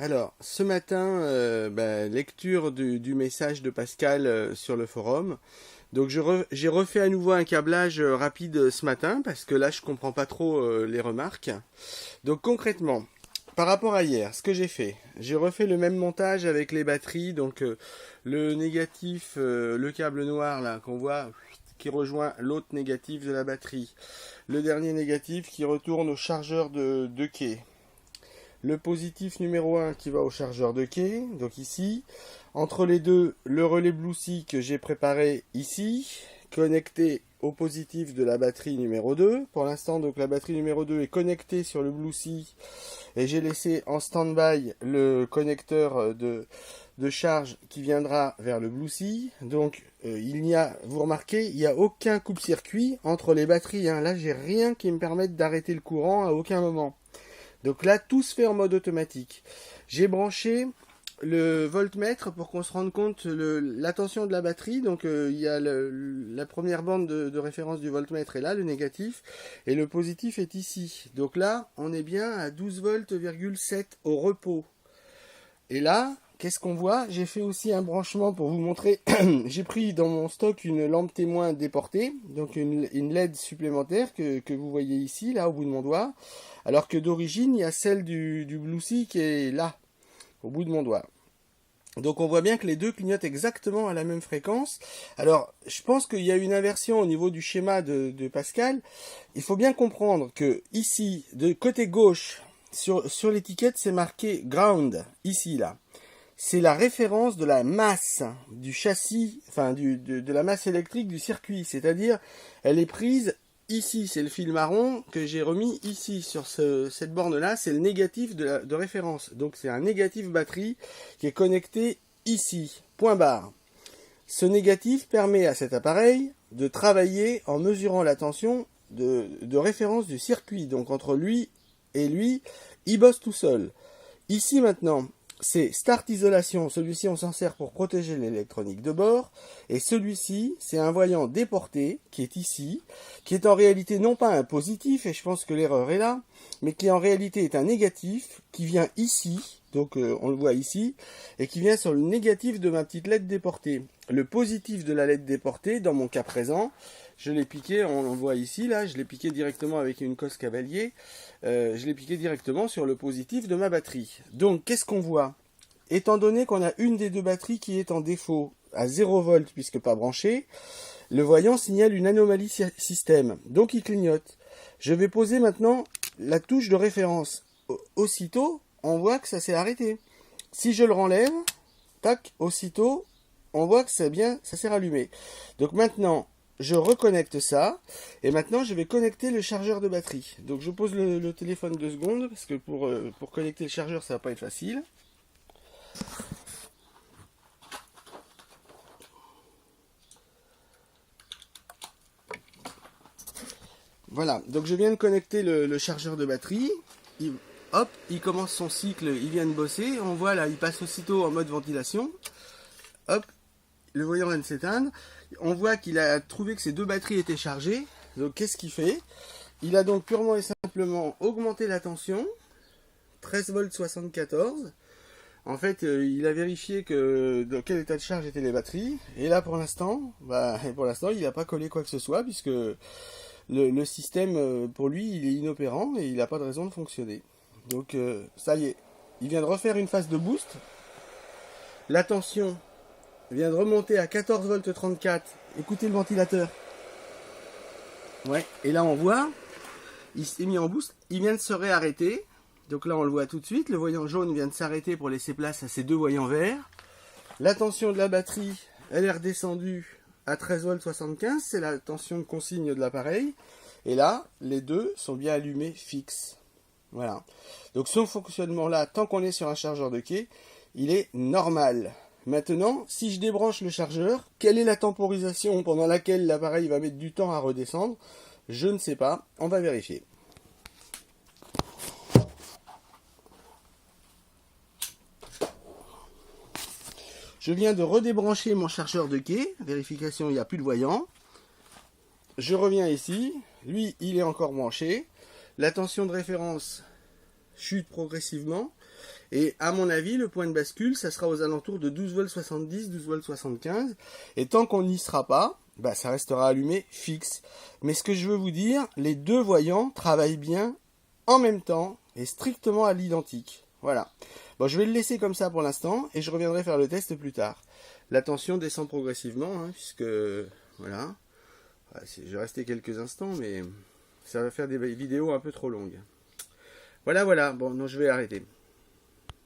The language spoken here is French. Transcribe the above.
Alors, ce matin, lecture du message de Pascal sur le forum. Donc, j'ai refait à nouveau un câblage rapide ce matin parce que là, je comprends pas trop les remarques. Donc, concrètement, par rapport à hier, ce que j'ai refait le même montage avec les batteries. Donc, le négatif, le câble noir là qu'on voit qui rejoint l'autre négatif de la batterie. Le dernier négatif qui retourne au chargeur de quai. Le positif numéro 1 qui va au chargeur de quai, donc ici. Entre les deux, le relais Bluetooth que j'ai préparé ici, connecté au positif de la batterie numéro 2. Pour l'instant, donc la batterie numéro 2 est connectée sur le Bluetooth et j'ai laissé en stand-by le connecteur de charge qui viendra vers le Bluetooth. Donc il n'y a, vous remarquez, il n'y a aucun coupe-circuit entre les batteries. Hein. Là, j'ai rien qui me permette d'arrêter le courant à aucun moment. Donc là, tout se fait en mode automatique. J'ai branché le voltmètre pour qu'on se rende compte la tension de la batterie. Donc il y a la première bande de référence du voltmètre est là, le négatif, et le positif est ici. Donc là, on est bien à 12 volts,7 au repos. Et là, qu'est-ce qu'on voit? J'ai fait aussi un branchement pour vous montrer. J'ai pris dans mon stock une lampe témoin déportée, donc une LED supplémentaire que vous voyez ici, là, au bout de mon doigt. Alors que d'origine, il y a celle du Bluetooth qui est là, au bout de mon doigt. Donc on voit bien que les deux clignotent exactement à la même fréquence. Alors, je pense qu'il y a une inversion au niveau du schéma de Pascal. Il faut bien comprendre que ici, de côté gauche, sur l'étiquette, c'est marqué ground, ici, là. C'est la référence de la masse du châssis, enfin de la masse électrique du circuit. C'est-à-dire, elle est prise ici. C'est le fil marron que j'ai remis ici, sur cette borne-là. C'est le négatif de référence. Donc c'est un négatif batterie qui est connecté ici. Point barre. Ce négatif permet à cet appareil de travailler en mesurant la tension de référence du circuit. Donc entre lui et lui, il bosse tout seul. Ici maintenant, c'est Start Isolation. Celui-ci, on s'en sert pour protéger l'électronique de bord. Et celui-ci, c'est un voyant déporté qui est ici, qui est en réalité non pas un positif, et je pense que l'erreur est là, mais qui en réalité est un négatif qui vient ici. Donc on le voit ici, et qui vient sur le négatif de ma petite LED déportée. Le positif de la LED déportée, dans mon cas présent, je l'ai piqué, on le voit ici, là, je l'ai piqué directement avec une cosse cavalier, je l'ai piqué directement sur le positif de ma batterie. Donc qu'est-ce qu'on voit? Étant donné qu'on a une des deux batteries qui est en défaut à 0 volts puisque pas branchée, le voyant signale une anomalie système, donc il clignote. Je vais poser maintenant la touche de référence. Aussitôt, on voit que ça s'est arrêté. Si je le renlève, tac, aussitôt, on voit que c'est bien, ça s'est rallumé. Donc maintenant, je reconnecte ça, et maintenant je vais connecter le chargeur de batterie. Donc je pose le téléphone 2 secondes, parce que pour connecter le chargeur, ça va pas être facile. Voilà, donc je viens de connecter le chargeur de batterie. Hop, il commence son cycle, il vient de bosser. On voit là, il passe aussitôt en mode ventilation. Hop, le voyant vient de s'éteindre. On voit qu'il a trouvé que ces deux batteries étaient chargées. Donc qu'est-ce qu'il fait? Il a donc purement et simplement augmenté la tension. 13 volts 74. En fait, il a vérifié dans quel état de charge étaient les batteries. Et là, pour l'instant, il n'a pas collé quoi que ce soit, puisque le système, pour lui, il est inopérant et il n'a pas de raison de fonctionner. Donc, ça y est. Il vient de refaire une phase de boost. La tension vient de remonter à 14 volts 34. Écoutez le ventilateur. Ouais. Et là, on voit, il s'est mis en boost. Il vient de se réarrêter. Donc là, on le voit tout de suite. Le voyant jaune vient de s'arrêter pour laisser place à ces deux voyants verts. La tension de la batterie, elle est redescendue à 13 volts 75. C'est la tension de consigne de l'appareil. Et là, les deux sont bien allumés fixes. Voilà. Donc ce fonctionnement-là, tant qu'on est sur un chargeur de quai, il est normal. Maintenant, si je débranche le chargeur, quelle est la temporisation pendant laquelle l'appareil va mettre du temps à redescendre? Je ne sais pas. On va vérifier. Je viens de redébrancher mon chargeur de quai. Vérification, il n'y a plus de voyant. Je reviens ici. Lui, il est encore branché. La tension de référence chute progressivement. Et à mon avis, le point de bascule, ça sera aux alentours de 12 volts 70, 12 volts 75. Et tant qu'on n'y sera pas, bah, ça restera allumé fixe. Mais ce que je veux vous dire, les deux voyants travaillent bien en même temps et strictement à l'identique. Voilà. Bon, je vais le laisser comme ça pour l'instant et je reviendrai faire le test plus tard. La tension descend progressivement, hein, puisque voilà. Je vais rester quelques instants, mais ça va faire des vidéos un peu trop longues. Voilà, voilà. Bon, non, je vais arrêter.